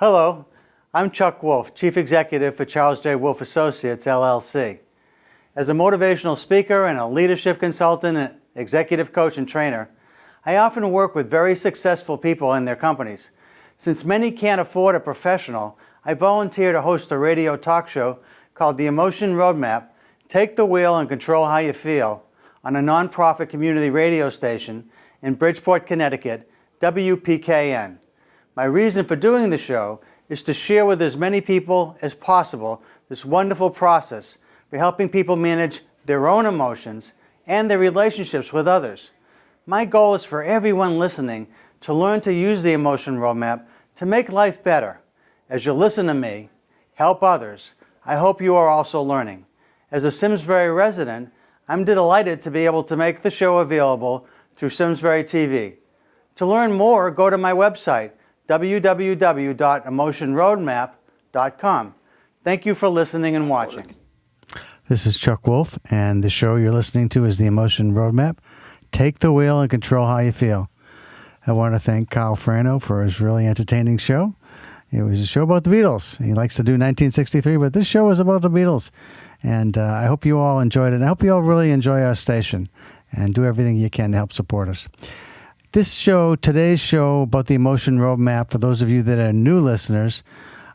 Hello, I'm Chuck Wolf, Chief Executive for Charles J. Wolf Associates, LLC. As a motivational speaker and a leadership consultant and executive coach and trainer, I often work with very successful people in their companies. Since many can't afford a professional, I volunteer to host a radio talk show called The Emotion Roadmap, Take the Wheel and Control How You Feel, on a nonprofit community radio station in Bridgeport, Connecticut, WPKN. My reason for doing the show is to share with as many people as possible this wonderful process for helping people manage their own emotions and their relationships with others. My goal is for everyone listening to learn to use the Emotion Roadmap to make life better. As you listen to me, help others, I hope you are also learning. As a Simsbury resident, I'm delighted to be able to make the show available through Simsbury TV. To learn more, go to my website, www.emotionroadmap.com. Thank you for listening and watching. This is Chuck Wolf, and the show you're listening to is The Emotion Roadmap. Take the wheel and control how you feel. I want to thank Kyle Frano for his really entertaining show. It was a show about the Beatles. He likes to do 1963, but this show is about the Beatles. And I hope you all enjoyed it. And I hope you all really enjoy our station and do everything you can to help support us. This show, today's show about the Emotion Roadmap, for those of you that are new listeners,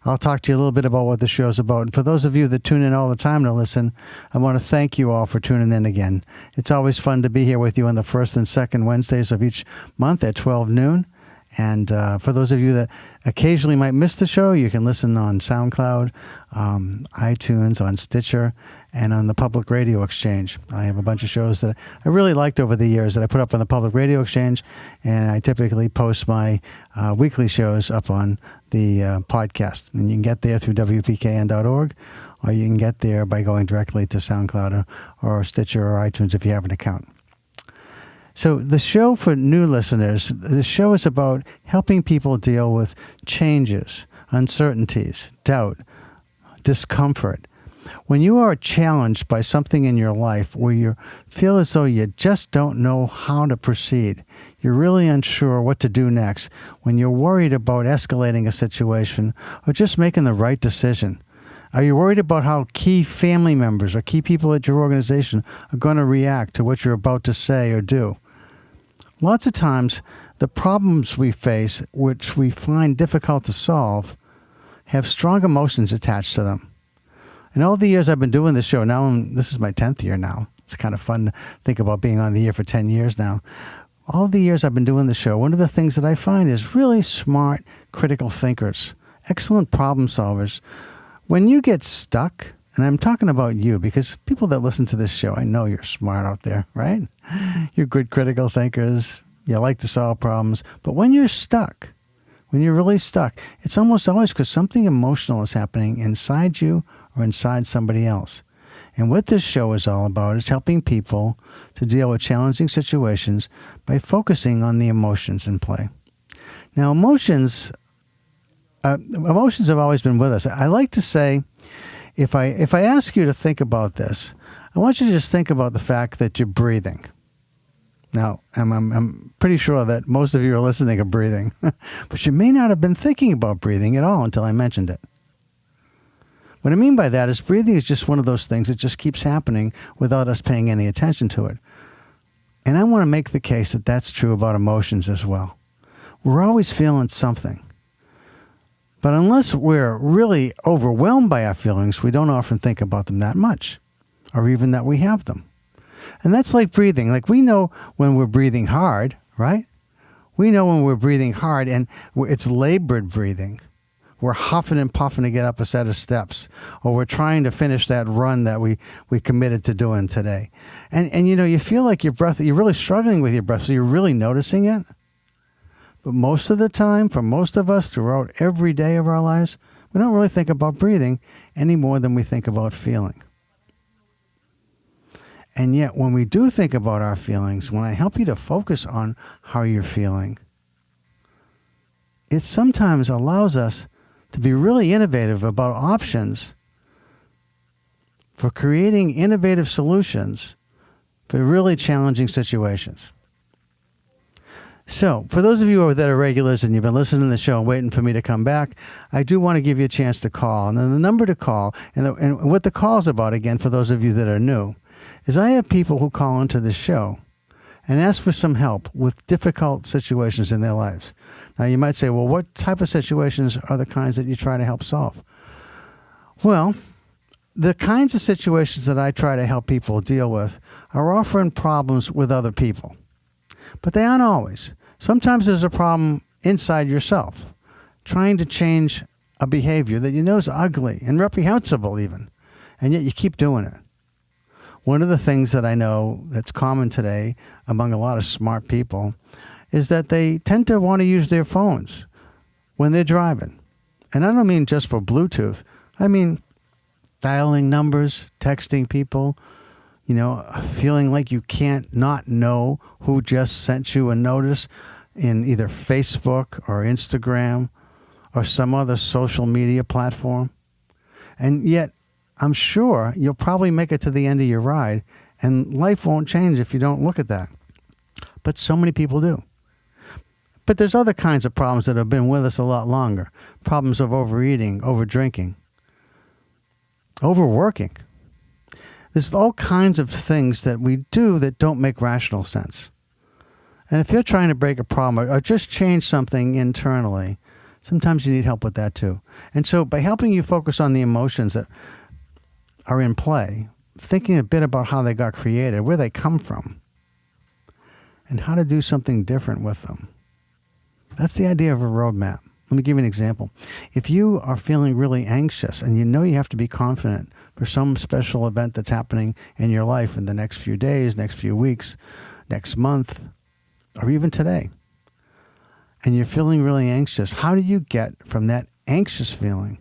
I'll talk to you a little bit about what the show's about. And for those of you that tune in all the time to listen, I want to thank you all for tuning in again. It's always fun to be here with you on the first and second Wednesdays of each month at 12 noon. And for those of you that occasionally might miss the show, you can listen on SoundCloud, iTunes, on Stitcher, and on the Public Radio Exchange. I have a bunch of shows that I really liked over the years that I put up on the Public Radio Exchange, and I typically post my weekly shows up on the podcast. And you can get there through WPKN.org, or you can get there by going directly to SoundCloud or Stitcher or iTunes if you have an account. So the show, for new listeners, the show is about helping people deal with changes, uncertainties, doubt, discomfort. When you are challenged by something in your life where you feel as though you just don't know how to proceed, you're really unsure what to do next, when you're worried about escalating a situation or just making the right decision. Are you worried about how key family members or key people at your organization are going to react to what you're about to say or do? Lots of times, the problems we face, which we find difficult to solve, have strong emotions attached to them. In all the years I've been doing this show, this is my 10th year now. It's kind of fun to think about being on the air for 10 years now. All the years I've been doing the show, one of the things that I find is really smart, critical thinkers, excellent problem solvers. When you get stuck, and I'm talking about you, because people that listen to this show, I know you're smart out there, right? You're good critical thinkers. You like to solve problems. But when you're stuck, when you're really stuck, it's almost always because something emotional is happening inside you or inside somebody else. And what this show is all about is helping people to deal with challenging situations by focusing on the emotions in play. Now, emotions have always been with us. I like to say, if I ask you to think about this, I want you to just think about the fact that you're breathing. Now, I'm pretty sure that most of you are listening are breathing, but you may not have been thinking about breathing at all until I mentioned it. What I mean by that is breathing is just one of those things that just keeps happening without us paying any attention to it. And I want to make the case that that's true about emotions as well. We're always feeling something. But unless we're really overwhelmed by our feelings, we don't often think about them that much, or even that we have them. And that's like breathing. Like, we know when we're breathing hard, right? We know when we're breathing hard, and it's labored breathing. We're huffing and puffing to get up a set of steps, or we're trying to finish that run that we committed to doing today. And you feel like your breath, you're really struggling with your breath, so you're really noticing it. But most of the time, for most of us, throughout every day of our lives, we don't really think about breathing any more than we think about feeling. And yet, when we do think about our feelings, when I help you to focus on how you're feeling, it sometimes allows us to be really innovative about options for creating innovative solutions for really challenging situations. So, for those of you that are regulars and you've been listening to the show and waiting for me to come back, I do want to give you a chance to call. And then the number to call, and what the call's about, again, for those of you that are new, is I have people who call into the show and ask for some help with difficult situations in their lives. Now, you might say, well, what type of situations are the kinds that you try to help solve? Well, the kinds of situations that I try to help people deal with are often problems with other people. But they aren't always. Sometimes there's a problem inside yourself, trying to change a behavior that you know is ugly and reprehensible even, and yet you keep doing it. One of the things that I know that's common today among a lot of smart people is that they tend to want to use their phones when they're driving. And I don't mean just for Bluetooth. I mean dialing numbers, texting people, feeling like you can't not know who just sent you a notice in either Facebook or Instagram or some other social media platform. And yet, I'm sure you'll probably make it to the end of your ride, and life won't change if you don't look at that. But so many people do. But there's other kinds of problems that have been with us a lot longer. Problems of overeating, overdrinking, overworking. There's all kinds of things that we do that don't make rational sense. And if you're trying to break a problem or just change something internally, sometimes you need help with that too. And so by helping you focus on the emotions that are in play, thinking a bit about how they got created, where they come from, and how to do something different with them. That's the idea of a roadmap. Let me give you an example. If you are feeling really anxious and you know you have to be confident for some special event that's happening in your life in the next few days, next few weeks, next month, or even today, and you're feeling really anxious, how do you get from that anxious feeling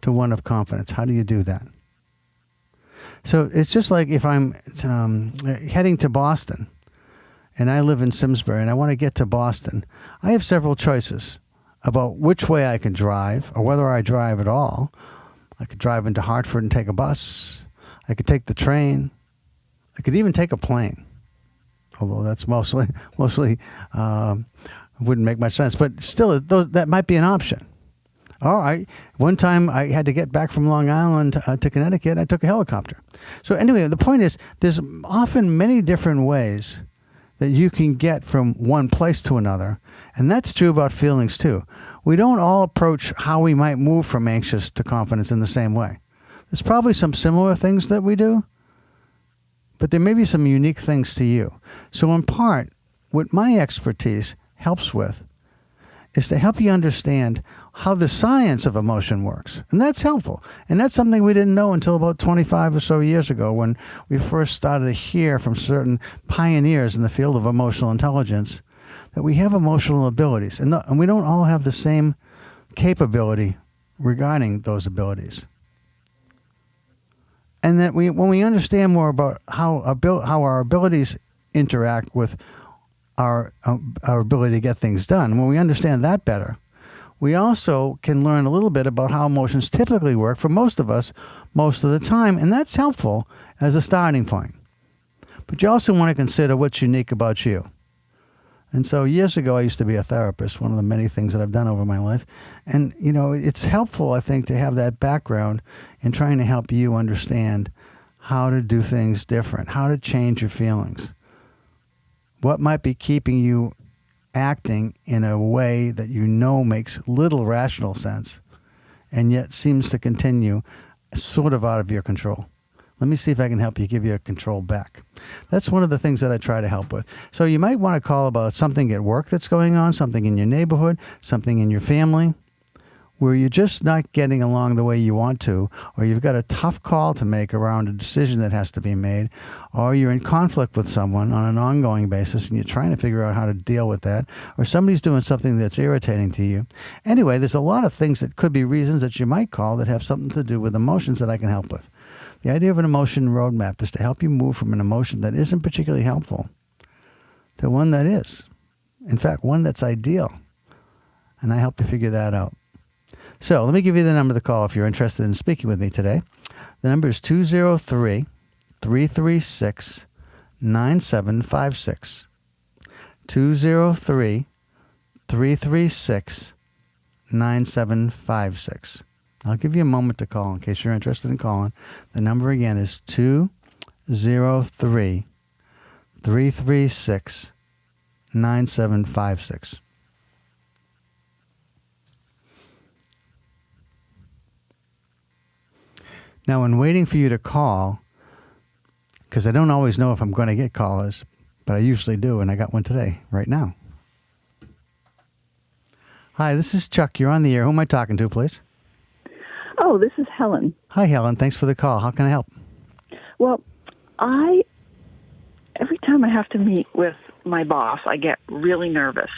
to one of confidence? How do you do that? So it's just like if I'm heading to Boston, and I live in Simsbury, and I want to get to Boston, I have several choices about which way I can drive, or whether I drive at all. I could drive into Hartford and take a bus. I could take the train. I could even take a plane, although that's mostly wouldn't make much sense. But still, that might be an option. All right. One time I had to get back from Long Island to Connecticut. I took a helicopter. So anyway, the point is, there's often many different ways that you can get from one place to another. And that's true about feelings too. We don't all approach how we might move from anxious to confidence in the same way. There's probably some similar things that we do, but there may be some unique things to you. So in part, what my expertise helps with is to help you understand how the science of emotion works. And that's helpful. And that's something we didn't know until about 25 or so years ago when we first started to hear from certain pioneers in the field of emotional intelligence that we have emotional abilities. And we don't all have the same capability regarding those abilities. And that when we understand more about how our abilities interact with our ability to get things done, when we understand that better, we also can learn a little bit about how emotions typically work for most of us most of the time, and that's helpful as a starting point. But you also want to consider what's unique about you. And so years ago, I used to be a therapist, one of the many things that I've done over my life. And, it's helpful, I think, to have that background in trying to help you understand how to do things different, how to change your feelings. What might be keeping you acting in a way that makes little rational sense and yet seems to continue sort of out of your control. Let me see if I can help you give your control back. That's one of the things that I try to help with. So you might want to call about something at work that's going on, something in your neighborhood, something in your family, where you're just not getting along the way you want to, or you've got a tough call to make around a decision that has to be made, or you're in conflict with someone on an ongoing basis and you're trying to figure out how to deal with that, or somebody's doing something that's irritating to you. Anyway, there's a lot of things that could be reasons that you might call that have something to do with emotions that I can help with. The idea of an emotion roadmap is to help you move from an emotion that isn't particularly helpful to one that is. In fact, one that's ideal. And I help you figure that out. So let me give you the number to call if you're interested in speaking with me today. The number is 203-336-9756. 203-336-9756. I'll give you a moment to call in case you're interested in calling. The number again is 203-336-9756. Now, in waiting for you to call, because I don't always know if I'm going to get callers, but I usually do, and I got one today, right now. Hi, this is Chuck. You're on the air. Who am I talking to, please? Oh, this is Helen. Hi, Helen. Thanks for the call. How can I help? Well, every time I have to meet with my boss, I get really nervous.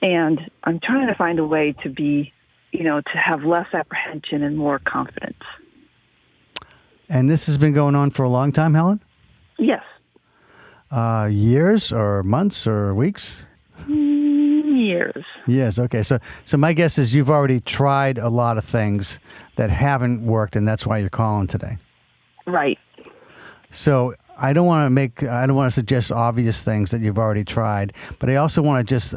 And I'm trying to find a way to be, to have less apprehension and more confidence. And this has been going on for a long time, Helen? Yes. Years or months or weeks? Years. Yes, okay. So my guess is you've already tried a lot of things that haven't worked, and that's why you're calling today. Right. So I don't want to suggest obvious things that you've already tried, but I also want to just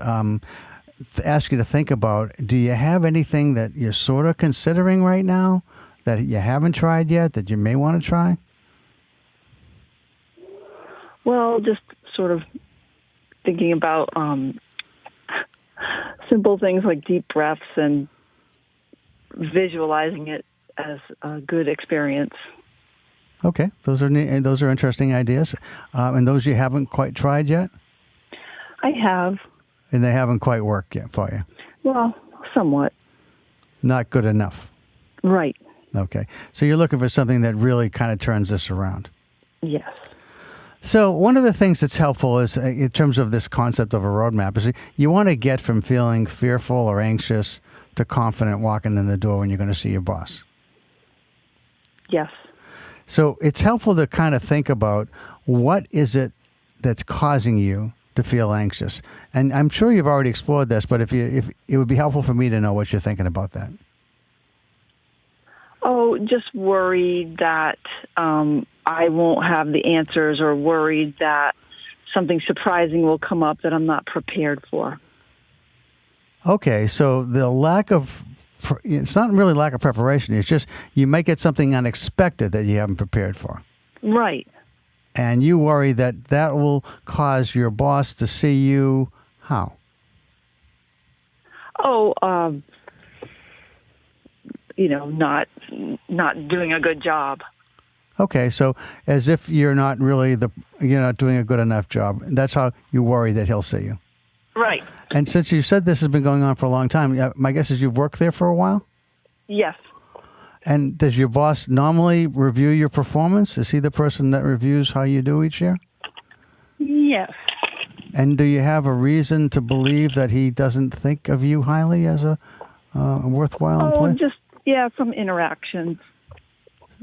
ask you to think about, do you have anything that you're sort of considering right now that you haven't tried yet that you may want to try? Well, just sort of thinking about simple things like deep breaths and visualizing it as a good experience. Okay, those are interesting ideas, and those you haven't quite tried yet. I have. And they haven't quite worked yet for you. Well, somewhat. Not good enough. Right. Okay, so you're looking for something that really kind of turns this around. Yes. So one of the things that's helpful is, in terms of this concept of a roadmap, is you want to get from feeling fearful or anxious to confident walking in the door when you're going to see your boss. Yes. So it's helpful to kind of think about what is it that's causing you to feel anxious. And I'm sure you've already explored this, but if it would be helpful for me to know what you're thinking about that. Oh, just worried that I won't have the answers, or worried that something surprising will come up that I'm not prepared for. Okay, so it's not really lack of preparation. It's just you might get something unexpected that you haven't prepared for. Right. And you worry that will cause your boss to see you how? Oh, not doing a good job. Okay, so as if you're not doing a good enough job. That's how you worry that he'll see you. Right. And since you said this has been going on for a long time, my guess is you've worked there for a while? Yes. And does your boss normally review your performance? Is he the person that reviews how you do each year? Yes. And do you have a reason to believe that he doesn't think of you highly as a worthwhile employee? From interactions.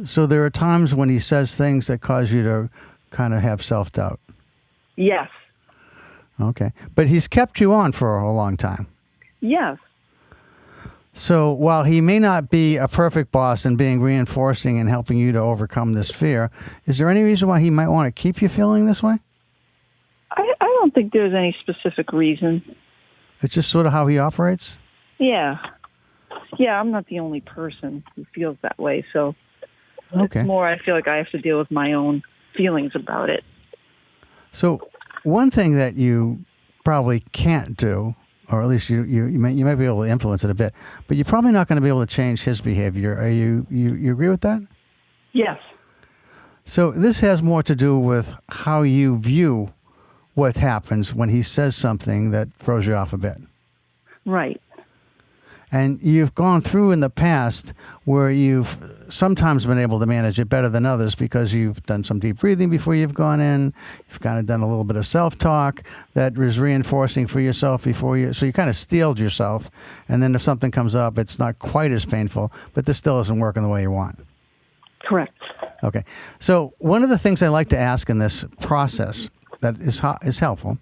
So there are times when he says things that cause you to kind of have self-doubt. Yes. Okay. But he's kept you on for a long time. Yes. So while he may not be a perfect boss in being reinforcing and helping you to overcome this fear, is there any reason why he might want to keep you feeling this way? I don't think there's any specific reason. It's just sort of how he operates? Yeah. Yeah, I'm not the only person who feels that way, so okay. It's more I feel like I have to deal with my own feelings about it. So one thing that you probably can't do, or at least you might be able to influence it a bit, but you're probably not going to be able to change his behavior. Are you agree with that? Yes. So this has more to do with how you view what happens when he says something that throws you off a bit. Right. And you've gone through in the past where you've sometimes been able to manage it better than others because you've done some deep breathing before you've gone in. You've kind of done a little bit of self-talk that was reinforcing for yourself before you. So you kind of steeled yourself. And then if something comes up, it's not quite as painful, but this still isn't working the way you want. Correct. Okay. So one of the things I like to ask in this process that is helpful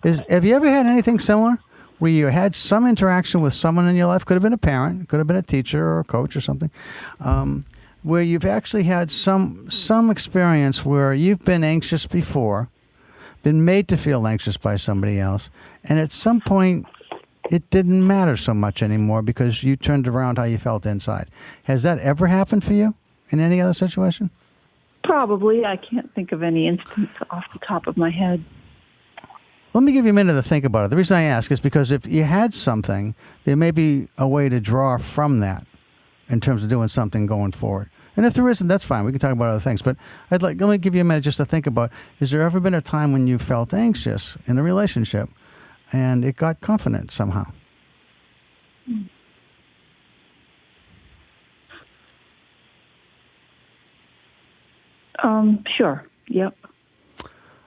is, have you ever had anything similar where you had some interaction with someone in your life? Could have been a parent, could have been a teacher or a coach or something, where you've actually had some experience where you've been anxious before, been made to feel anxious by somebody else, and at some point it didn't matter so much anymore because you turned around how you felt inside. Has that ever happened for you in any other situation? Probably. I can't think of any instance off the top of my head. Let me give you a minute to think about it. The reason I ask is because if you had something, there may be a way to draw from that in terms of doing something going forward. And if there isn't, that's fine. We can talk about other things. But let me give you a minute just to think about, is there ever been a time when you felt anxious in a relationship and it got confident somehow? Sure. Yep.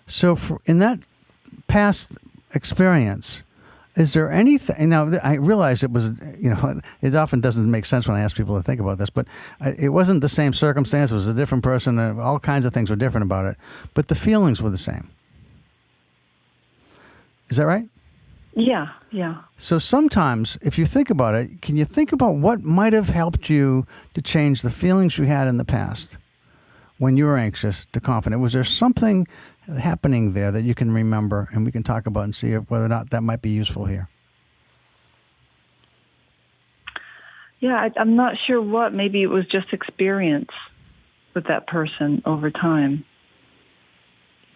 So in that past experience, is there anything? Now, I realize it was, it often doesn't make sense when I ask people to think about this, but it wasn't the same circumstance. It was a different person. All kinds of things were different about it, but the feelings were the same. Is that right? Yeah. So sometimes, if you think about it, can you think about what might have helped you to change the feelings you had in the past when you were anxious to confident? Was there something happening there that you can remember and we can talk about and see whether or not that might be useful here? Yeah, I'm not sure what. Maybe it was just experience with that person over time.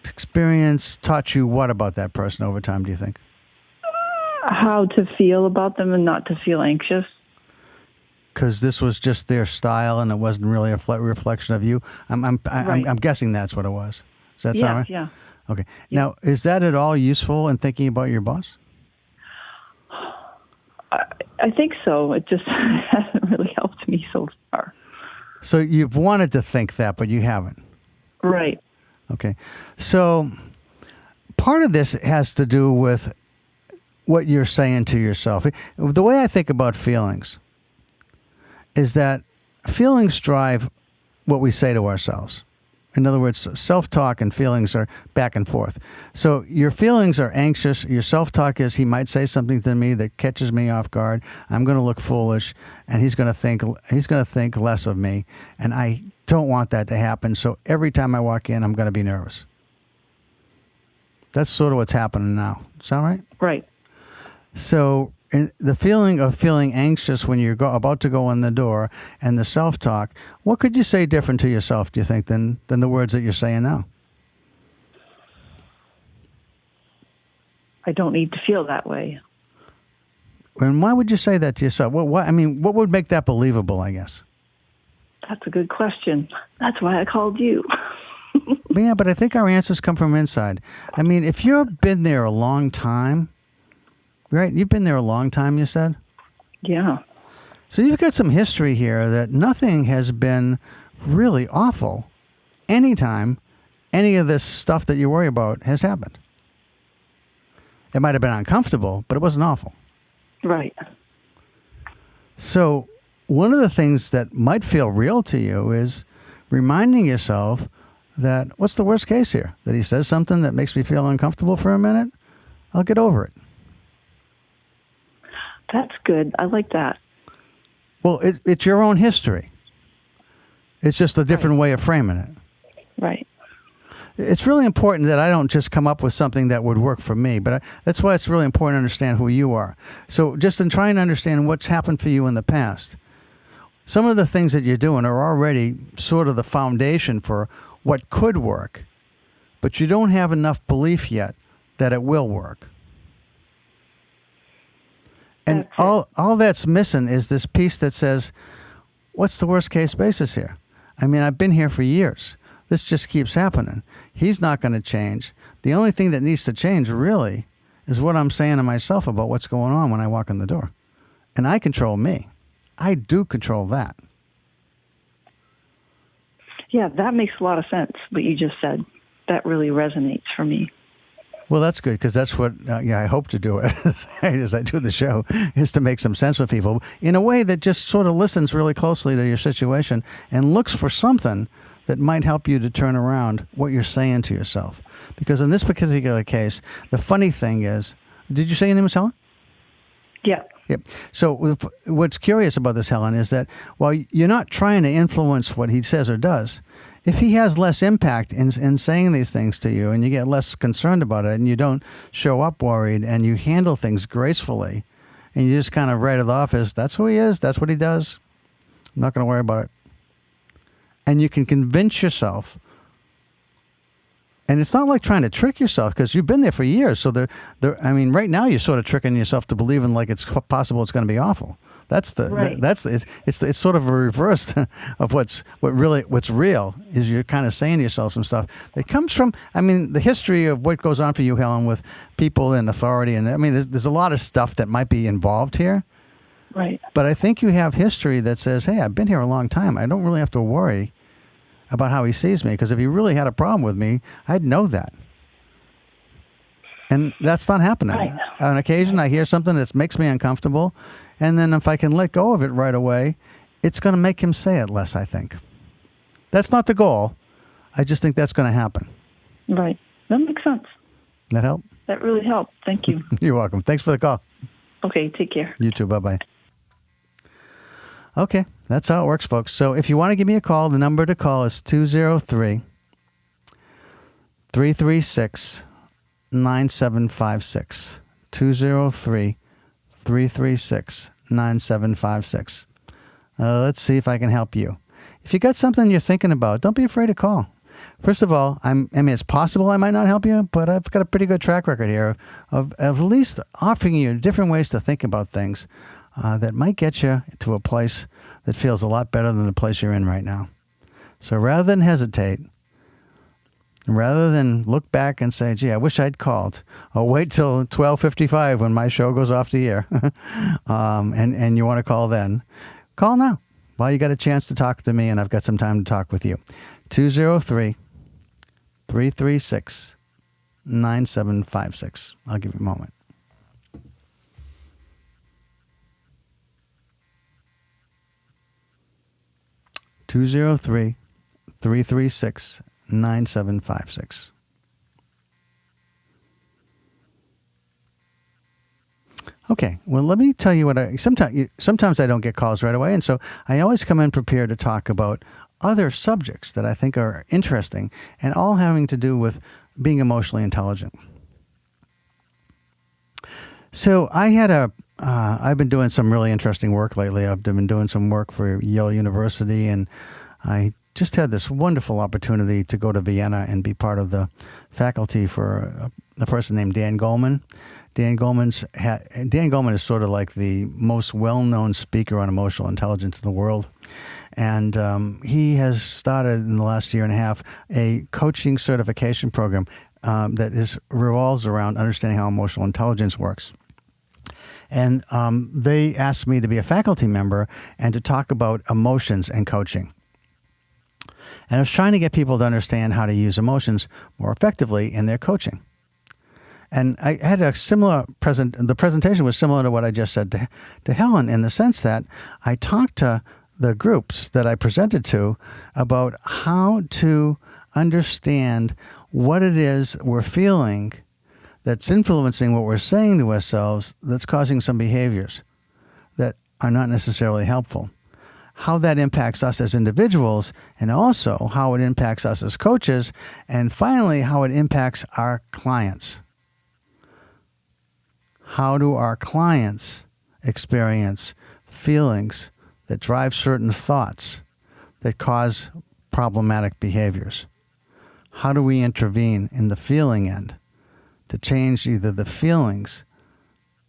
Experience taught you what about that person over time, do you think? How to feel about them and not to feel anxious. Because this was just their style and it wasn't really a reflection of you. I'm guessing that's what it was. Does that sound right? Yeah. Okay. Yeah. Now, is that at all useful in thinking about your boss? I think so. It just hasn't really helped me so far. So you've wanted to think that, but you haven't. Right. Okay. So part of this has to do with what you're saying to yourself. The way I think about feelings is that feelings drive what we say to ourselves. In other words, self-talk and feelings are back and forth. So your feelings are anxious. Your self-talk is, he might say something to me that catches me off guard. I'm going to look foolish, and he's going to think less of me, and I don't want that to happen. So every time I walk in, I'm going to be nervous. That's sort of what's happening now. Sound right? Right. So the feeling of feeling anxious when you're about to go in the door and the self-talk, what could you say different to yourself, do you think, than the words that you're saying now? I don't need to feel that way. And why would you say that to yourself? What would make that believable, I guess? That's a good question. That's why I called you. Yeah, but I think our answers come from inside. I mean, if you've been there a long time, right? You've been there a long time, you said? Yeah. So you've got some history here that nothing has been really awful anytime any of this stuff that you worry about has happened. It might have been uncomfortable, but it wasn't awful. Right. So one of the things that might feel real to you is reminding yourself that what's the worst case here? That he says something that makes me feel uncomfortable for a minute? I'll get over it. That's good. I like that. Well, it's your own history. It's just a different way of framing it. Right. It's really important that I don't just come up with something that would work for me, but that's why it's really important to understand who you are. So just in trying to understand what's happened for you in the past, some of the things that you're doing are already sort of the foundation for what could work, but you don't have enough belief yet that it will work. And all that's missing is this piece that says, what's the worst case basis here? I mean, I've been here for years. This just keeps happening. He's not going to change. The only thing that needs to change really is what I'm saying to myself about what's going on when I walk in the door. And I control me. I do control that. Yeah, that makes a lot of sense, what you just said. That really resonates for me. Well, that's good, because that's what I hope to do it as I do the show, is to make some sense with people in a way that just sort of listens really closely to your situation and looks for something that might help you to turn around what you're saying to yourself. Because in this particular case, the funny thing is, did you say your name was Helen? Yeah. Yep. So what's curious about this, Helen, is that while you're not trying to influence what he says or does, if he has less impact in saying these things to you, and you get less concerned about it, and you don't show up worried, and you handle things gracefully, and you just kind of write it off as that's who he is, that's what he does, I'm not going to worry about it. And you can convince yourself. And it's not like trying to trick yourself, because you've been there for years. So right now you're sort of tricking yourself to believing like it's possible it's going to be awful. That's Right. It's sort of a reverse of what's real is you're kind of saying to yourself some stuff that comes from, the history of what goes on for you, Helen, with people in authority. And there's a lot of stuff that might be involved here. Right. But I think you have history that says, hey, I've been here a long time. I don't really have to worry about how he sees me, because if he really had a problem with me, I'd know that. And that's not happening. Right. On occasion, I hear something that makes me uncomfortable, and then if I can let go of it right away, it's going to make him say it less, I think. That's not the goal. I just think that's going to happen. Right. That makes sense. That help? That really helped. Thank you. You're welcome. Thanks for the call. Okay, take care. You too. Bye-bye. Okay, that's how it works, folks. So if you want to give me a call, the number to call is 203-336-9756. 203-336-9756. Let's see if I can help you. If you got something you're thinking about, don't be afraid to call. First of all, it's possible I might not help you, but I've got a pretty good track record here of at least offering you different ways to think about things that might get you to a place that feels a lot better than the place you're in right now. So rather than hesitate, rather than look back and say, gee, I wish I'd called, or wait till 12:55 when my show goes off the air, and you want to call then, call now while you got a chance to talk to me and I've got some time to talk with you. 203-336-9756. I'll give you a moment. Two 336-9756. Okay, well, let me tell you what sometimes I don't get calls right away, and so I always come in prepared to talk about other subjects that I think are interesting, and all having to do with being emotionally intelligent. So I've been doing some really interesting work lately. I've been doing some work for Yale University, and I just had this wonderful opportunity to go to Vienna and be part of the faculty for a person named Dan Goleman. Dan Goleman is sort of like the most well-known speaker on emotional intelligence in the world. And he has started in the last year and a half a coaching certification program that revolves around understanding how emotional intelligence works. And they asked me to be a faculty member and to talk about emotions and coaching. And I was trying to get people to understand how to use emotions more effectively in their coaching. And I had the presentation was similar to what I just said to Helen, in the sense that I talked to the groups that I presented to about how to understand what it is we're feeling that's influencing what we're saying to ourselves, that's causing some behaviors that are not necessarily helpful. How that impacts us as individuals, and also how it impacts us as coaches, and finally, how it impacts our clients. How do our clients experience feelings that drive certain thoughts that cause problematic behaviors? How do we intervene in the feeling end to change either the feelings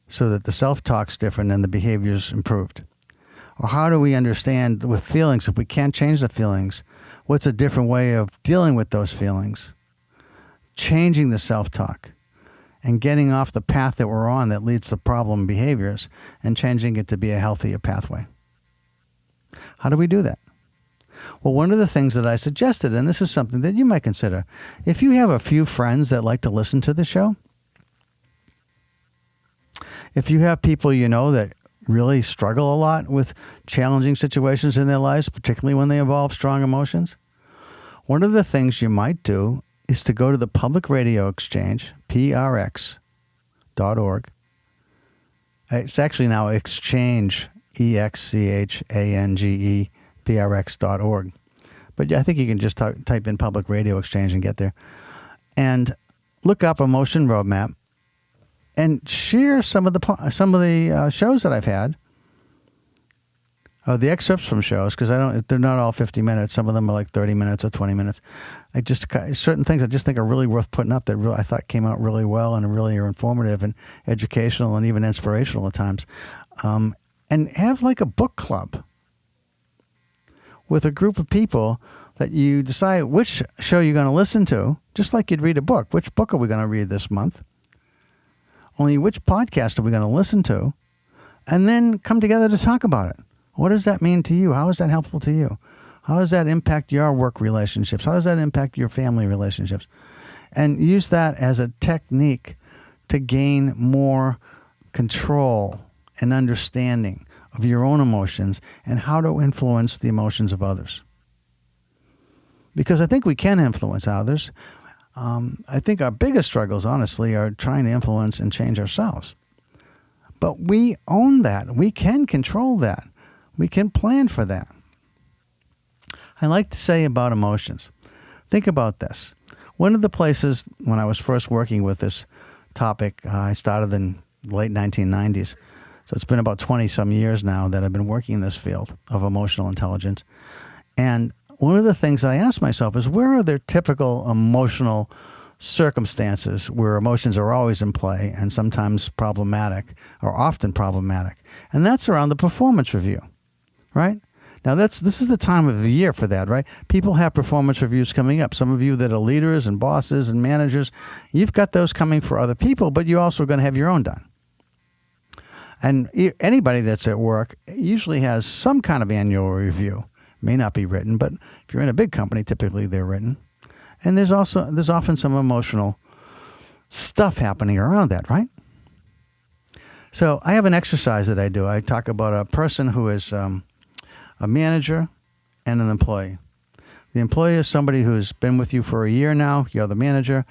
so that the self-talk's different and the behavior's improved? Or how do we understand with feelings, if we can't change the feelings, what's a different way of dealing with those feelings? Changing the self-talk and getting off the path that we're on that leads to problem behaviors and changing it to be a healthier pathway. How do we do that? Well, one of the things that I suggested, and this is something that you might consider, if you have a few friends that like to listen to the show, if you have people you know that really struggle a lot with challenging situations in their lives, particularly when they involve strong emotions, one of the things you might do is to go to the Public Radio Exchange, prx.org. It's actually now Exchange, EXCHANGE, prx.org. but I think you can just type in Public Radio Exchange and get there. And look up Emotion Roadmap and share some of the shows that I've had. The excerpts from shows, because they're not all 50 minutes. Some of them are like 30 minutes or 20 minutes. Certain things I just think are really worth putting up that I thought came out really well and really are informative and educational and even inspirational at times. And have like a book club with a group of people that you decide which show you're going to listen to, just like you'd read a book. Which book are we going to read this month? Only which podcast are we going to listen to? And then come together to talk about it. What does that mean to you? How is that helpful to you? How does that impact your work relationships? How does that impact your family relationships? And use that as a technique to gain more control and understanding of your own emotions and how to influence the emotions of others. Because I think we can influence others. I think our biggest struggles, honestly, are trying to influence and change ourselves. But we own that. We can control that. We can plan for that. I like to say about emotions. Think about this. One of the places when I was first working with this topic, I started in the late 1990s. So it's been about 20-some years now that I've been working in this field of emotional intelligence. And one of the things I ask myself is, where are there typical emotional circumstances where emotions are always in play and sometimes problematic or often problematic? And that's around the performance review, right? Now, this is the time of the year for that, right? People have performance reviews coming up. Some of you that are leaders and bosses and managers, you've got those coming for other people, but you're also going to have your own done. And anybody that's at work usually has some kind of annual review. May not be written, but if you're in a big company, typically they're written. And there's often some emotional stuff happening around that, right? So I have an exercise that I do. I talk about a person who is a manager and an employee. The employee is somebody who's been with you for a year now. You're the manager,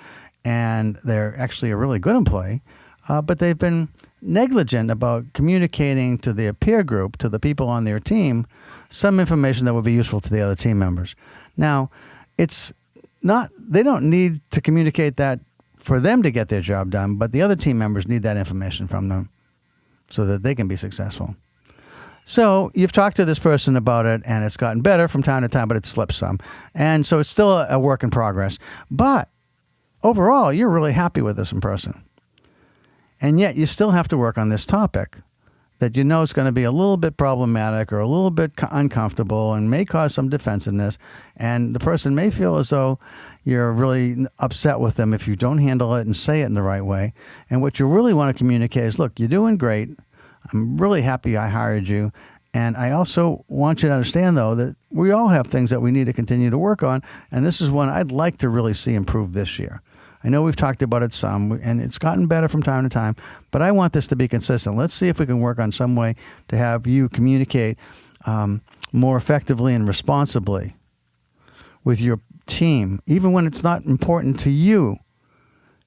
and they're actually a really good employee, but they've been negligent about communicating to their peer group, to the people on their team, some information that would be useful to the other team members. Now, they don't need to communicate that for them to get their job done, but the other team members need that information from them so that they can be successful. So you've talked to this person about it, and it's gotten better from time to time, but it slips some. And so it's still a work in progress. But overall, you're really happy with this person. And yet you still have to work on this topic that you know is going to be a little bit problematic or a little bit uncomfortable and may cause some defensiveness. And the person may feel as though you're really upset with them if you don't handle it and say it in the right way. And what you really want to communicate is, look, you're doing great. I'm really happy I hired you. And I also want you to understand, though, that we all have things that we need to continue to work on. And this is one I'd like to really see improve this year. I know we've talked about it some, and it's gotten better from time to time, but I want this to be consistent. Let's see if we can work on some way to have you communicate more effectively and responsibly with your team, even when it's not important to you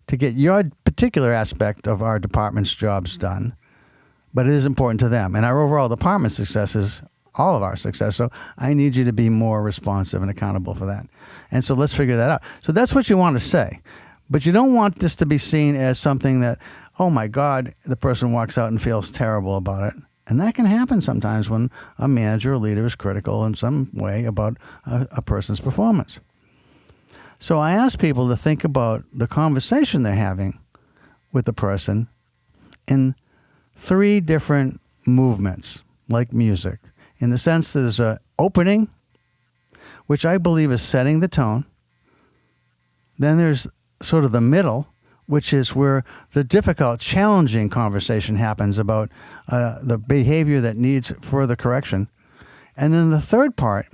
to get your particular aspect of our department's jobs done, but it is important to them. And our overall department success is all of our success. So I need you to be more responsive and accountable for that. And so let's figure that out. So that's what you want to say. But you don't want this to be seen as something that, oh my God, the person walks out and feels terrible about it. And that can happen sometimes when a manager or leader is critical in some way about a person's performance. So I ask people to think about the conversation they're having with the person in 3 different movements, like music. In the sense that there's an opening, which I believe is setting the tone. Then there's sort of the middle, which is where the difficult, challenging conversation happens about the behavior that needs further correction. And then the third part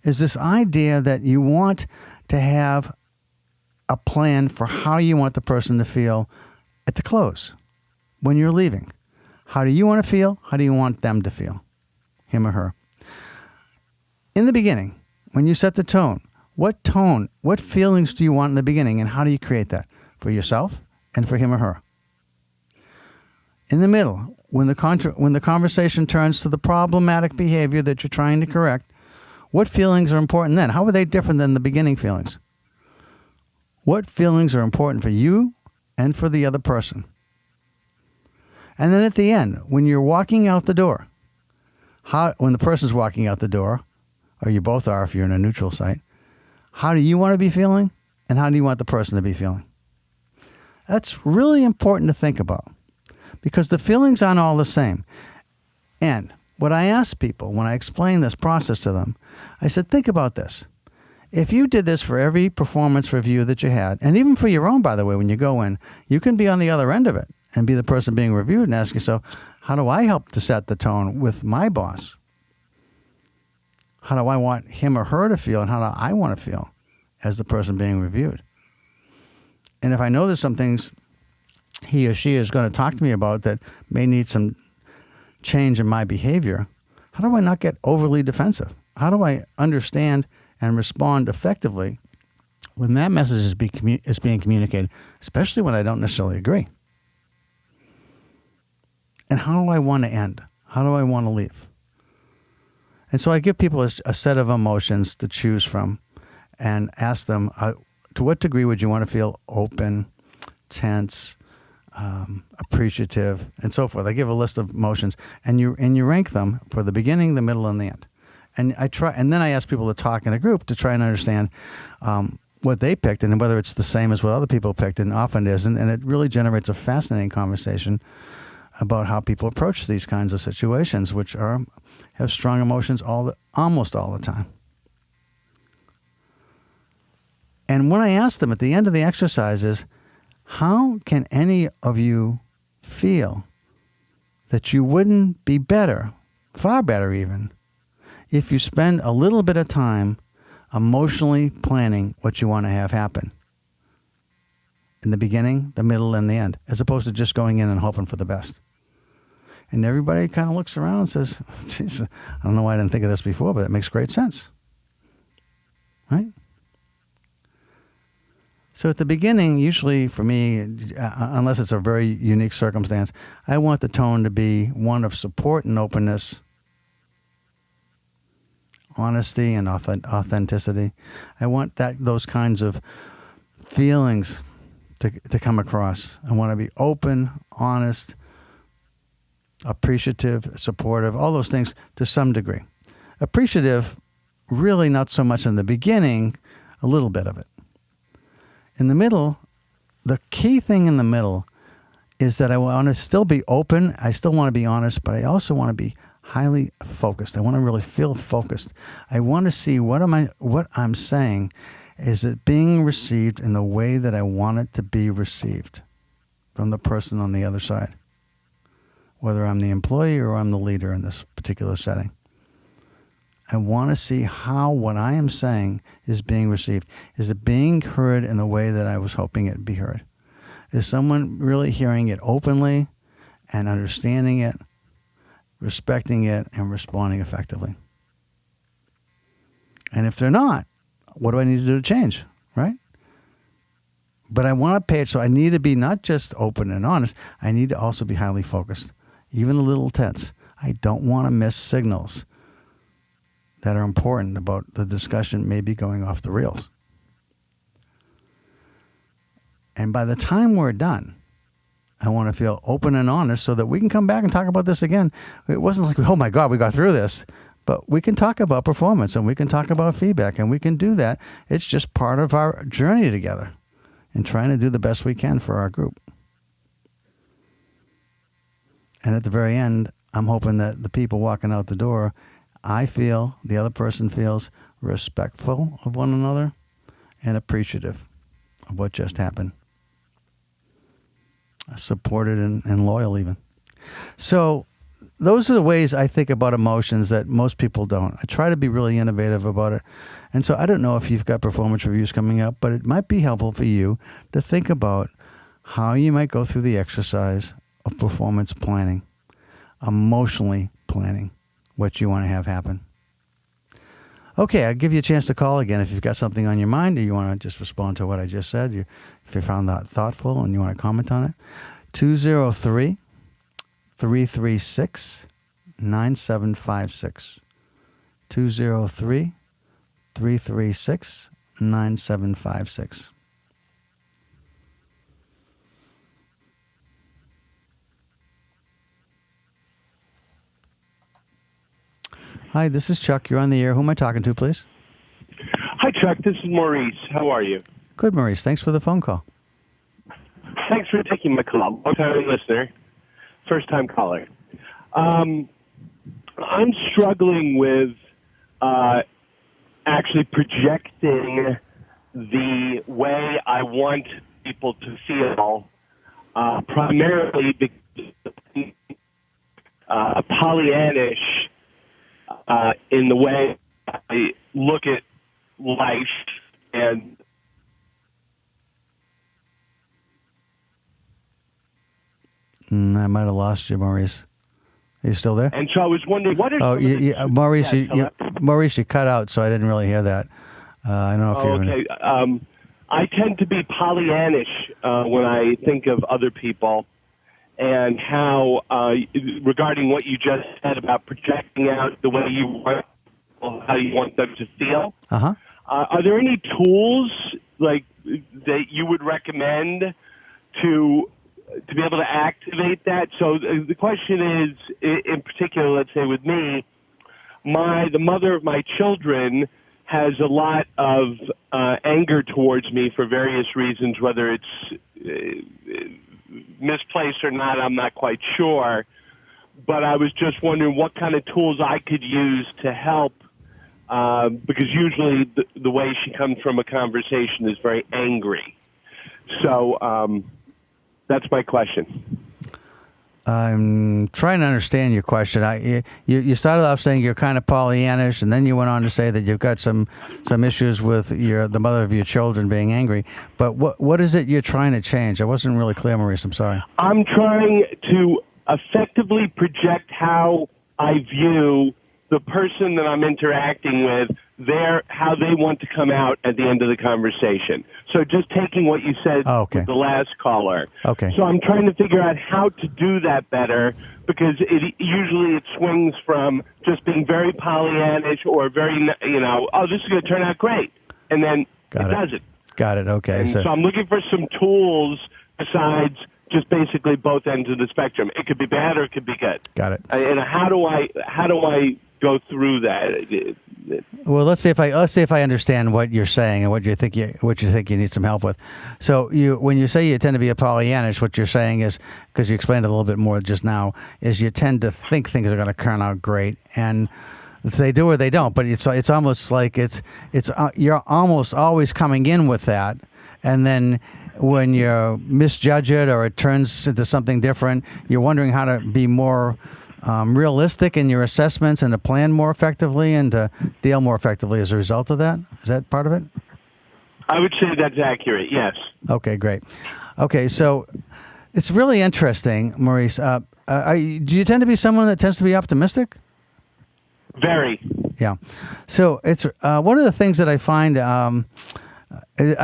is this idea that you want to have a plan for how you want the person to feel at the close, when you're leaving. How do you want to feel? How do you want them to feel, him or her? In the beginning, when you set the tone, what feelings do you want in the beginning, and how do you create that for yourself and for him or her? In the middle, when the conversation turns to the problematic behavior that you're trying to correct, What feelings are important then? How are they different than the beginning feelings? What feelings are important for you and for the other person? And then at the end, when you're walking out the door, when the person's walking out the door, or you both are if you're in a neutral site, how do you want to be feeling and how do you want the person to be feeling? That's really important to think about because the feelings aren't all the same. And what I ask people when I explain this process to them, I said, think about this. If you did this for every performance review that you had, and even for your own, by the way, when you go in, you can be on the other end of it and be the person being reviewed and ask yourself, how do I help to set the tone with my boss? How do I want him or her to feel, and how do I want to feel as the person being reviewed? And if I know there's some things he or she is going to talk to me about that may need some change in my behavior, how do I not get overly defensive? How do I understand and respond effectively when that message is being communicated, especially when I don't necessarily agree? And how do I want to end? How do I want to leave? And so I give people a set of emotions to choose from and ask them, to what degree would you want to feel open, tense, appreciative, and so forth? I give a list of emotions, and you rank them for the beginning, the middle, and the end. And then I ask people to talk in a group to try and understand what they picked and whether it's the same as what other people picked, and often it isn't. And it really generates a fascinating conversation about how people approach these kinds of situations, which have strong emotions almost all the time. And when I ask them at the end of the exercise is, how can any of you feel that you wouldn't be better, far better even, if you spend a little bit of time emotionally planning what you want to have happen in the beginning, the middle, and the end, as opposed to just going in and hoping for the best? And everybody kind of looks around and says, geez, I don't know why I didn't think of this before, but it makes great sense. Right? So at the beginning, usually for me, unless it's a very unique circumstance, I want the tone to be one of support and openness, honesty and authenticity. I want those kinds of feelings to come across. I want to be open, honest, appreciative, supportive, all those things to some degree. Appreciative, really not so much in the beginning, a little bit of it. In the middle, the key thing in the middle is that I want to still be open. I still want to be honest, but I also want to be highly focused. I want to really feel focused. I want to see what I'm saying, is it being received in the way that I want it to be received from the person on the other side, whether I'm the employee or I'm the leader in this particular setting. I want to see how what I am saying is being received. Is it being heard in the way that I was hoping it would be heard? Is someone really hearing it openly and understanding it, respecting it, and responding effectively? And if they're not, what do I need to do to change, right? But I want to pay it, so I need to be not just open and honest, I need to also be highly focused, even a little tense. I don't want to miss signals that are important about the discussion maybe going off the rails. And by the time we're done, I want to feel open and honest so that we can come back and talk about this again. It wasn't like, oh my God, we got through this. But we can talk about performance and we can talk about feedback and we can do that. It's just part of our journey together in trying to do the best we can for our group. And at the very end, I'm hoping that the people walking out the door, I feel, the other person feels respectful of one another and appreciative of what just happened. Supported and loyal even. So those are the ways I think about emotions that most people don't. I try to be really innovative about it. And so I don't know if you've got performance reviews coming up, but it might be helpful for you to think about how you might go through the exercise of performance planning, emotionally planning what you want to have happen. Okay, I'll give you a chance to call again if you've got something on your mind or you want to just respond to what I just said. If you found that thoughtful and you want to comment on it. 203-336-9756. 203 888-336-9756. Hi, this is Chuck. You're on the air. Who am I talking to, please? Hi, Chuck. This is Maurice. How are you? Good, Maurice. Thanks for the phone call. Thanks for taking my call. Long-time listener, first-time caller. I'm struggling with actually projecting the way I want people to feel, primarily because Pollyannish in the way I look at life and I might have lost you, Maurice. Are you still there? And so I was wondering, what are Oh, some of the... Maurice, Yeah, Maurice, you cut out, so I didn't really hear that. I don't know if you're... okay. I tend to be Pollyannish when I think of other people, and how, regarding what you just said about projecting out the way you want, how you want them to feel. Uh-huh. Are there any tools like that you would recommend to be able to activate that? So the question is, in particular, let's say with me, the mother of my children has a lot of anger towards me for various reasons, whether it's misplaced or not, I'm not quite sure. But I was just wondering what kind of tools I could use to help, because usually the way she comes from a conversation is very angry. So that's my question. I'm trying to understand your question. You started off saying you're kind of Pollyannish, and then you went on to say that you've got some issues with the mother of your children being angry. But what is it you're trying to change? I wasn't really clear, Maurice. I'm sorry. I'm trying to effectively project how I view the person that I'm interacting with, how they want to come out at the end of the conversation. So just taking what you said with the last caller. Okay. So I'm trying to figure out how to do that better, because usually it swings from just being very Pollyannish or very, oh, this is going to turn out great. And then it doesn't. Got it. Okay. And so I'm looking for some tools besides just basically both ends of the spectrum. It could be bad or it could be good. Got it. And how do I go through that? Well, let's see if I understand what you're saying and what you think you need some help with. So when you say you tend to be a Pollyannish, what you're saying is, because you explained it a little bit more just now, is you tend to think things are going to turn out great, and they do or they don't. But it's almost like you're almost always coming in with that, and then when you misjudge it or it turns into something different, you're wondering how to be more realistic in your assessments and to plan more effectively and to deal more effectively as a result of that? Is that part of it? I would say that's accurate, yes. Okay, great. Okay, so it's really interesting, Maurice. Do you tend to be someone that tends to be optimistic? Very. Yeah. So it's one of the things that I find. I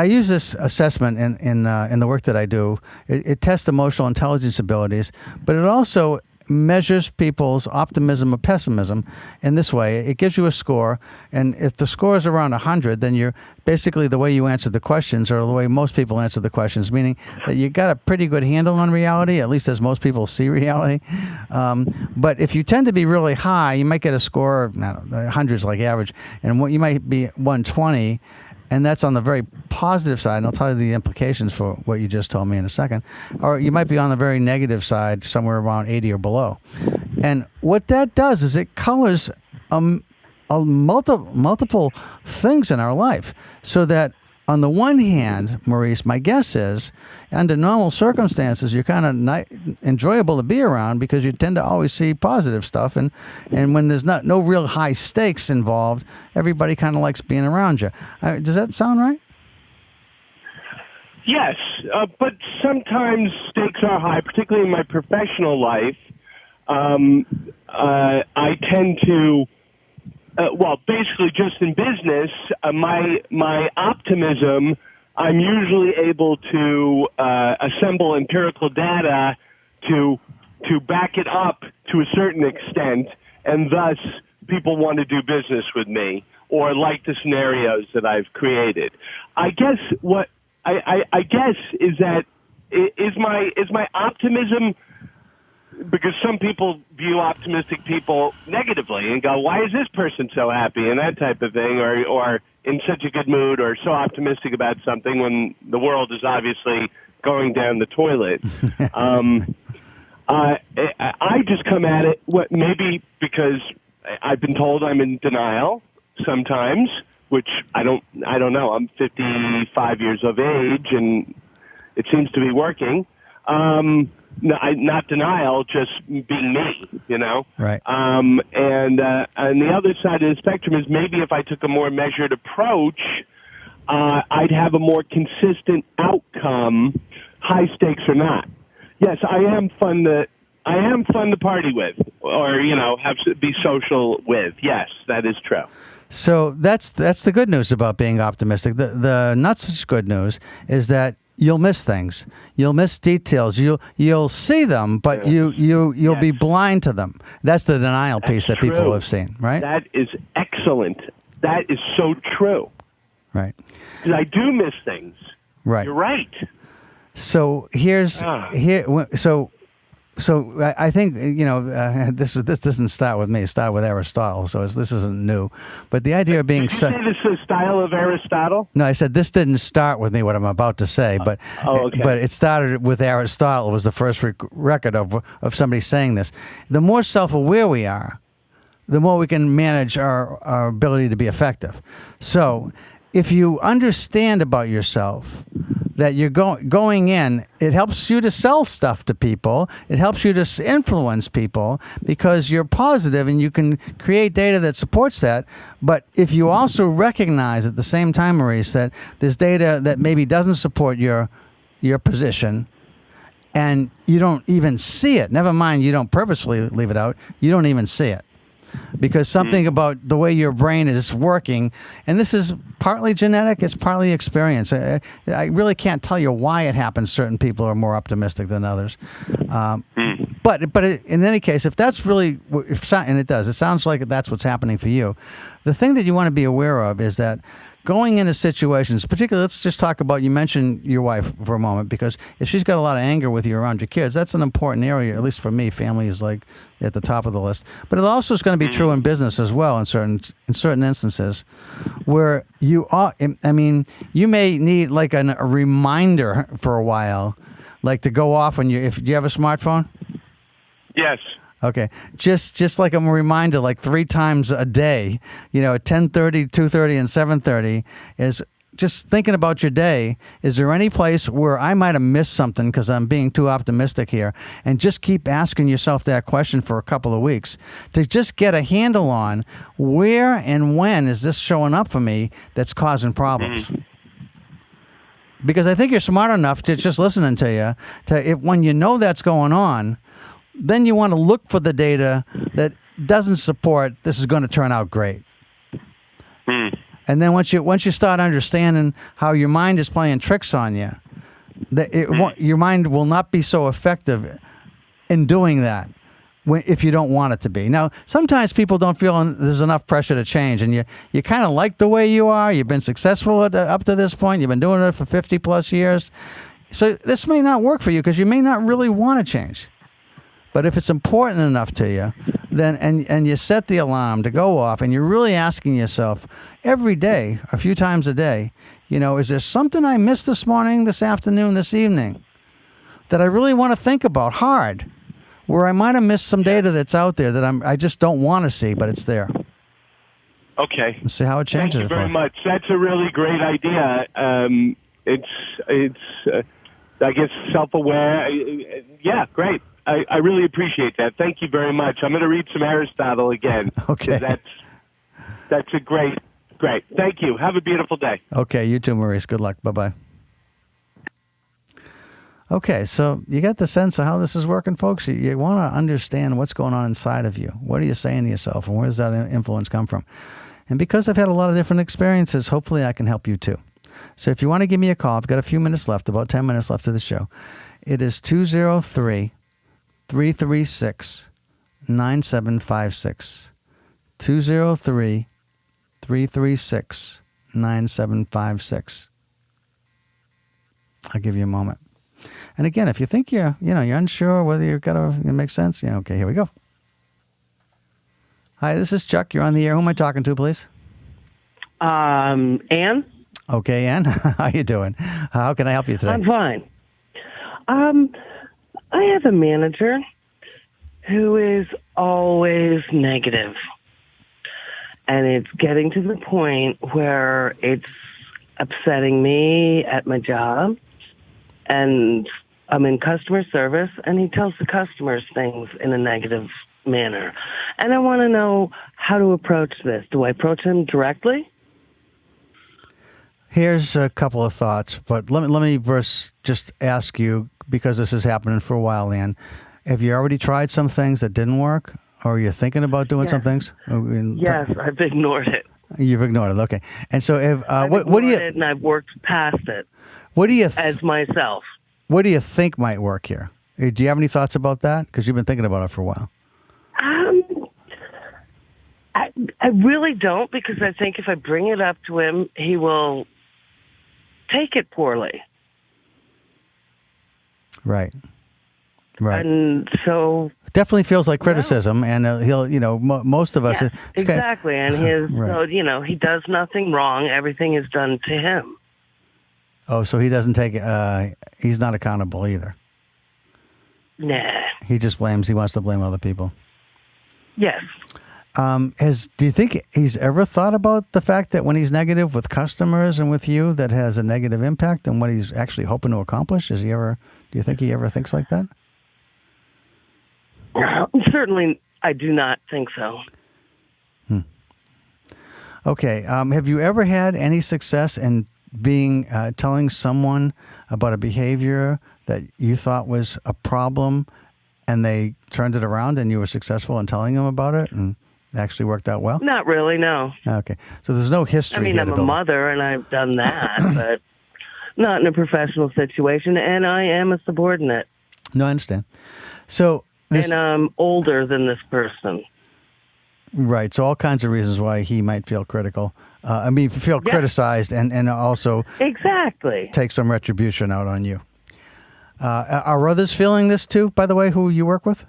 use this assessment in the work that I do. It tests emotional intelligence abilities, but it also measures people's optimism or pessimism in this way. It gives you a score, and if the score is around 100, then you're basically the way you answer the questions or the way most people answer the questions, meaning that you got a pretty good handle on reality, at least as most people see reality. But if you tend to be really high, you might get a score of 100's like average, and what you might be 120. And that's on the very positive side, and I'll tell you the implications for what you just told me in a second. Or you might be on the very negative side, somewhere around 80 or below. And what that does is it colors multiple things in our life, so that on the one hand, Maurice, my guess is, under normal circumstances, you're kind of enjoyable to be around because you tend to always see positive stuff. And when there's no real high stakes involved, everybody kind of likes being around you. Does that sound right? Yes, but sometimes stakes are high, particularly in my professional life. I tend to... basically just in business, my optimism, I'm usually able to assemble empirical data to back it up to a certain extent, and thus people want to do business with me. or like the scenarios that I've created. I guess what I guess is that is my optimism, because some people view optimistic people negatively and go, why is this person so happy, and that type of thing, or in such a good mood, or so optimistic about something when the world is obviously going down the toilet. I just come at it maybe because I've been told I'm in denial sometimes, which I don't know. I'm 55 years of age, and it seems to be working. Not denial, just being me, you know? Right. And the other side of the spectrum is maybe if I took a more measured approach, I'd have a more consistent outcome, high stakes or not. Yes, I am fun to party with, or, you know, be social with. Yes, that is true. So that's the good news about being optimistic. The not such good news is that you'll miss things. You'll miss details. You'll see them, but you'll be blind to them. That's the denial piece that people have seen, right? That is excellent. That is so true. Right. Because I do miss things. Right. You're right. So So I think, you know, this doesn't start with me. It started with Aristotle, so this isn't new. But the idea of being... Did you say this is the style of Aristotle? No, I said this didn't start with me, what I'm about to say, but okay. But it started with Aristotle. It was the first record of somebody saying this. The more self-aware we are, the more we can manage our ability to be effective. So if you understand about yourself that you're going in, it helps you to sell stuff to people. It helps you to influence people because you're positive and you can create data that supports that. But if you also recognize at the same time, Maurice, that there's data that maybe doesn't support your position, and you don't even see it, never mind you don't purposely leave it out, you don't even see it. Because something about the way your brain is working, and this is partly genetic, it's partly experience. I really can't tell you why it happens. Certain people are more optimistic than others. But in any case, if that's really, and it does, it sounds like that's what's happening for you. The thing that you want to be aware of is that going into situations, particularly, let's just talk about, you mentioned your wife for a moment, because if she's got a lot of anger with you around your kids, that's an important area, at least for me. Family is like at the top of the list. But it also is going to be true in business as well in certain instances where you may need like a reminder for a while, like to go off when if you have a smartphone? Yes. Okay, just like a reminder, like 3 times a day, you know, at 10:30, 2:30, and 7:30, is just thinking about your day. Is there any place where I might have missed something because I'm being too optimistic here? And just keep asking yourself that question for a couple of weeks to just get a handle on where and when is this showing up for me that's causing problems. Because I think you're smart enough to just listening to you, when you know that's going on, then you want to look for the data that doesn't support this is going to turn out great. And then once you start understanding how your mind is playing tricks on you, your mind will not be so effective in doing that if you don't want it to be. Now, sometimes people don't feel there's enough pressure to change, and you kind of like the way you are. You've been successful up to this point. You've been doing it for 50 plus years. So this may not work for you because you may not really want to change. But if it's important enough to you, then and you set the alarm to go off, and you're really asking yourself every day, a few times a day, you know, is there something I missed this morning, this afternoon, this evening that I really want to think about hard, where I might have missed some data that's out there that I just don't want to see, but it's there. Okay. Let's see how it changes. Thank you very much. That's a really great idea. It's I guess self-aware. Yeah, great. I really appreciate that. Thank you very much. I'm going to read some Aristotle again. Okay. That's a great. Thank you. Have a beautiful day. Okay, you too, Maurice. Good luck. Bye-bye. Okay, so you get the sense of how this is working, folks. You want to understand what's going on inside of you. What are you saying to yourself, and where does that influence come from? And because I've had a lot of different experiences, hopefully I can help you too. So if you want to give me a call, I've got a few minutes left, about 10 minutes left of the show. It is 203-336-9756. 336-9756. I'll give you a moment. And again, if you think you're unsure whether you've got to make sense, okay, here we go. Hi, this is Chuck. You're on the air. Who am I talking to, please? Ann? Okay, Ann. How you doing? How can I help you today? I'm fine. I have a manager who is always negative. And it's getting to the point where it's upsetting me at my job. And I'm in customer service, and he tells the customers things in a negative manner. And I want to know how to approach this. Do I approach him directly? Here's a couple of thoughts, but let me first just ask you, because this is happening for a while, Ann, have you already tried some things that didn't work? Or are you thinking about doing some things? Yes, I've ignored it. You've ignored it, okay. And so, I've what do you? ignored it, and I've worked past it. What do you? As myself. What do you think might work here? Do you have any thoughts about that? Because you've been thinking about it for a while. I really don't, because I think if I bring it up to him, he will take it poorly. Right. Right. And so definitely feels like criticism, and he'll, most of us. Yes, exactly. And his, right. So, he does nothing wrong. Everything is done to him. Oh, so he doesn't take. He's not accountable either. Nah. He just blames. He wants to blame other people. Yes. Do you think he's ever thought about the fact that when he's negative with customers and with you, that has a negative impact on what he's actually hoping to accomplish? Do you think he ever thinks like that? Certainly, I do not think so. Okay. Have you ever had any success in telling someone about a behavior that you thought was a problem, and they turned it around, and you were successful in telling them about it, and it actually worked out well? Not really, no. Okay. So there's no history here I'm to a build. mother, and I've done that, but not in a professional situation, and I am a subordinate. No, I understand. So and I'm older than this person. Right. So all kinds of reasons why he might feel critical. Criticized and also exactly take some retribution out on you. Are others feeling this too, by the way, who you work with?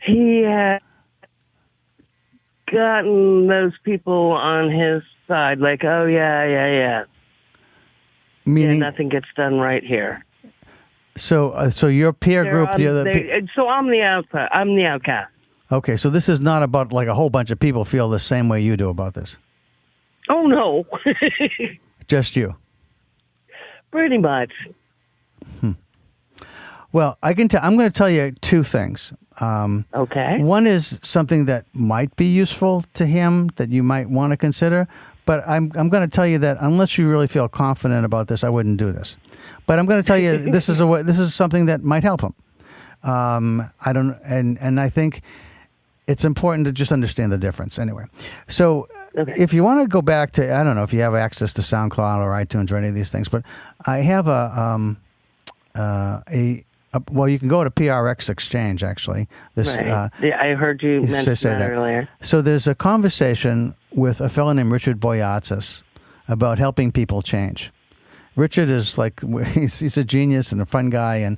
He had gotten those people on his side, like, oh, yeah. Meaning nothing gets done right here. So your peer group, so I'm the outside. I'm the outcast. Okay, so this is not about like a whole bunch of people feel the same way you do about this. Oh no, just you. Pretty much. Well, I'm going to tell you two things. Okay. One is something that might be useful to him that you might want to consider. But I'm going to tell you that unless you really feel confident about this, I wouldn't do this. But I'm going to tell you this is something that might help him. I think it's important to just understand the difference. Anyway, so if you want to go back to, I don't know if you have access to SoundCloud or iTunes or any of these things, but I have well, you can go to PRX Exchange actually. Right. I heard you mention that earlier. So there's a conversation with a fellow named Richard Boyatzis about helping people change. Richard is he's a genius and a fun guy, and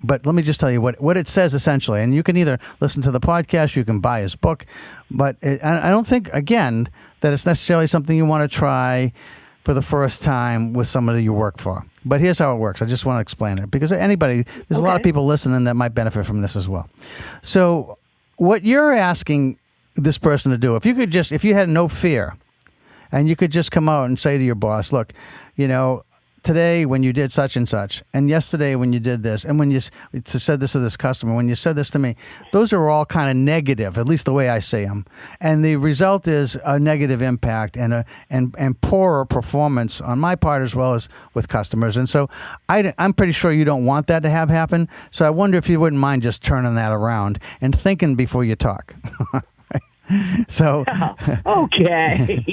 but let me just tell you what it says essentially. And you can either listen to the podcast, you can buy his book, but I don't think again that it's necessarily something you want to try for the first time with somebody you work for. But here's how it works. I just want to explain it because there's a lot of people listening that might benefit from this as well. So what you're asking this person to do, if you had no fear and you could just come out and say to your boss, look, today when you did such and such, and yesterday when you did this, and when you said this to this customer, when you said this to me, those are all kind of negative, at least the way I see them. And the result is a negative impact and poorer performance on my part as well as with customers. And so I'm pretty sure you don't want that to have happen. So I wonder if you wouldn't mind just turning that around and thinking before you talk. So okay.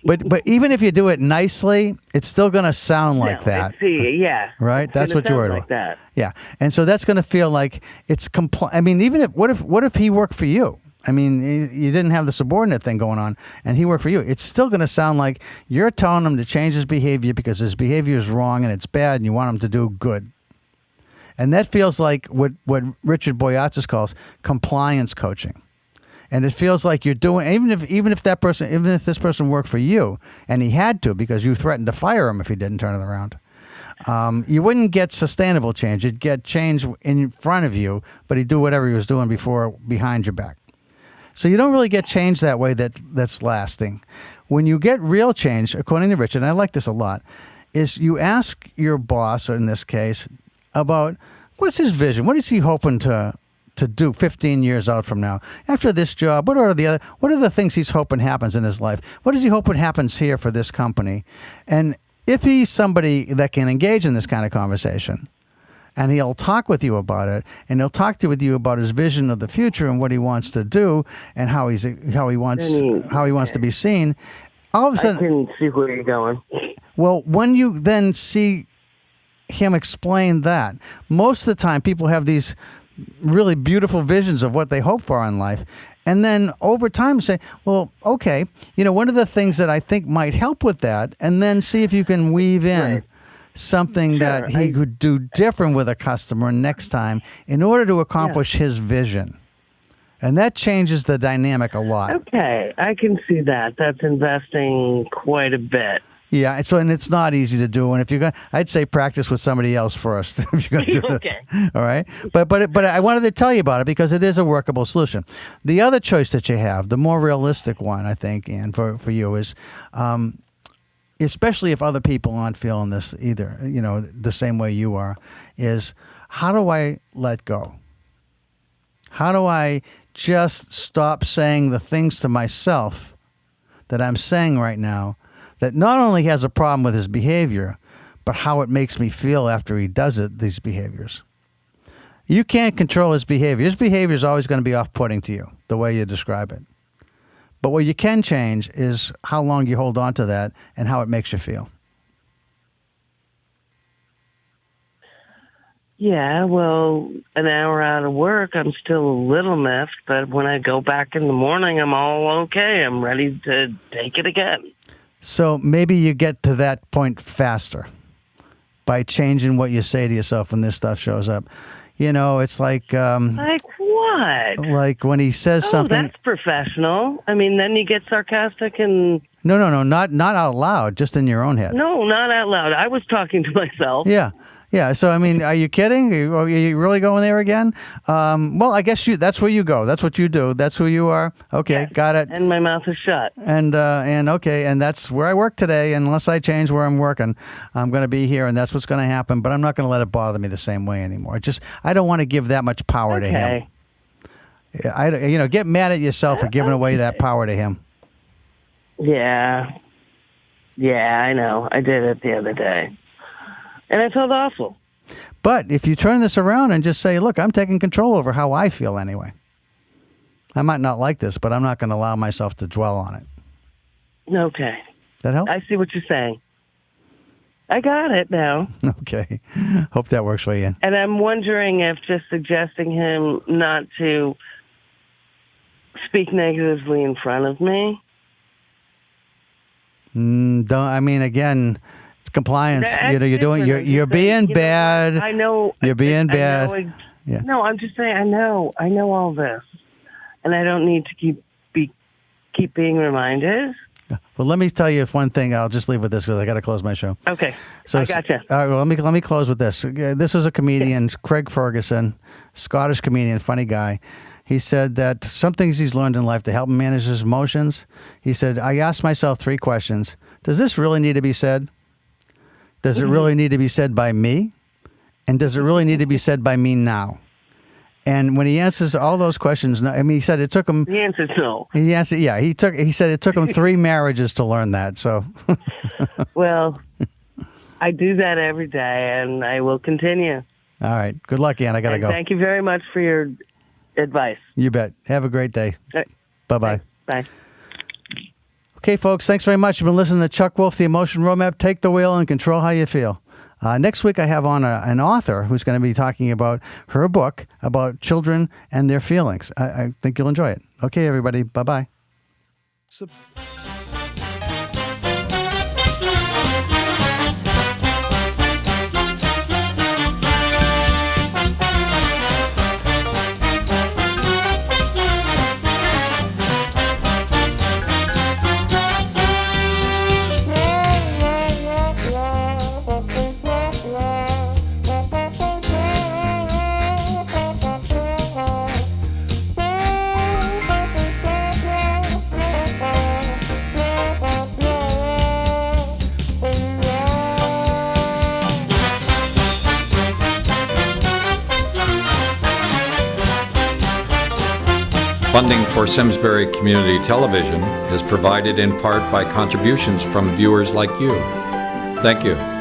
but even if you do it nicely, it's still going to sound like that. Yeah. Right? That's what you're worried about. That. Yeah. And so that's going to feel like it's even if what if he worked for you? I mean, you didn't have the subordinate thing going on, and he worked for you. It's still going to sound like you're telling him to change his behavior because his behavior is wrong and it's bad, and you want him to do good. And that feels like what Richard Boyatzis calls compliance coaching. And it feels like you're doing, even if this person worked for you, and he had to because you threatened to fire him if he didn't turn it around. You wouldn't get sustainable change. You'd get change in front of you, but he'd do whatever he was doing before behind your back. So you don't really get change that way that's lasting. When you get real change, according to Richard, and I like this a lot, is you ask your boss, or in this case, about what's his vision? What is he hoping to do 15 years out from now? After this job, what are the things he's hoping happens in his life? What is he hoping happens here for this company? And if he's somebody that can engage in this kind of conversation, and he'll talk with you about it, and he'll talk with you about his vision of the future and what he wants to do, and how he wants to be seen. All of a sudden, I can see where you're going. Well, when you then see him explain that, most of the time people have these really beautiful visions of what they hope for in life. And then over time say, well, okay, one of the things that I think might help with that, and then see if you can weave in something that he could do different with a customer next time in order to accomplish his vision. And that changes the dynamic a lot. Okay, I can see that. That's investing quite a bit. Yeah, and it's not easy to do. And if you're going, I'd say practice with somebody else first if you're going to do Okay. this. All right, but I wanted to tell you about it because it is a workable solution. The other choice that you have, the more realistic one, I think, Ann, for you is, especially if other people aren't feeling this either, the same way you are, is how do I let go? How do I just stop saying the things to myself that I'm saying right now that not only has a problem with his behavior, but how it makes me feel after he does these behaviors. You can't control his behavior. His behavior is always going to be off-putting to you, the way you describe it. But what you can change is how long you hold on to that and how it makes you feel. Yeah, well, an hour out of work, I'm still a little miffed, but when I go back in the morning, I'm all okay. I'm ready to take it again. So maybe you get to that point faster by changing what you say to yourself when this stuff shows up. It's like... like what? Like when he says something... that's professional. I mean, then you get sarcastic and... No, not out loud, just in your own head. No, not out loud. I was talking to myself. Yeah. So, I mean, are you kidding? Are you really going there again? Well, I guess that's where you go. That's what you do. That's who you are. Okay, yes. Got it. And my mouth is shut. And okay, and that's where I work today. And unless I change where I'm working, I'm going to be here, and that's what's going to happen. But I'm not going to let it bother me the same way anymore. I don't want to give that much power to him. Get mad at yourself for giving away that power to him. Yeah, I know. I did it the other day. And I felt awful. But if you turn this around and just say, look, I'm taking control over how I feel anyway. I might not like this, but I'm not going to allow myself to dwell on it. Okay. That help? I see what you're saying. I got it now. Okay. Hope that works for you. And I'm wondering if just suggesting him not to speak negatively in front of me. Again, it's compliance. You're being bad. I know. You're being bad. Yeah. No, I'm just saying. I know all this, and I don't need to keep being reminded. Well, let me tell you one thing. I'll just leave with this because I got to close my show. Okay. So, I gotcha. All right. Well, let me close with this. This was a comedian, Craig Ferguson, Scottish comedian, funny guy. He said that some things he's learned in life to help him manage his emotions. He said, I asked myself 3 questions. Does this really need to be said? Does it really need to be said by me? And does it really need to be said by me now? And when he answers all those questions, he said it took him... The answer's no. He answered, yeah. He said it took him 3 marriages to learn that, so... Well, I do that every day, and I will continue. All right. Good luck, Ann. I got to go. Thank you very much for your advice. You bet. Have a great day. Right. Bye-bye. Bye. Okay, folks, thanks very much. You've been listening to Chuck Wolf, The Emotion Roadmap. Take the wheel and control how you feel. Next week, I have on an author who's going to be talking about her book about children and their feelings. I think you'll enjoy it. Okay, everybody. Bye-bye. Funding for Simsbury Community Television is provided in part by contributions from viewers like you. Thank you.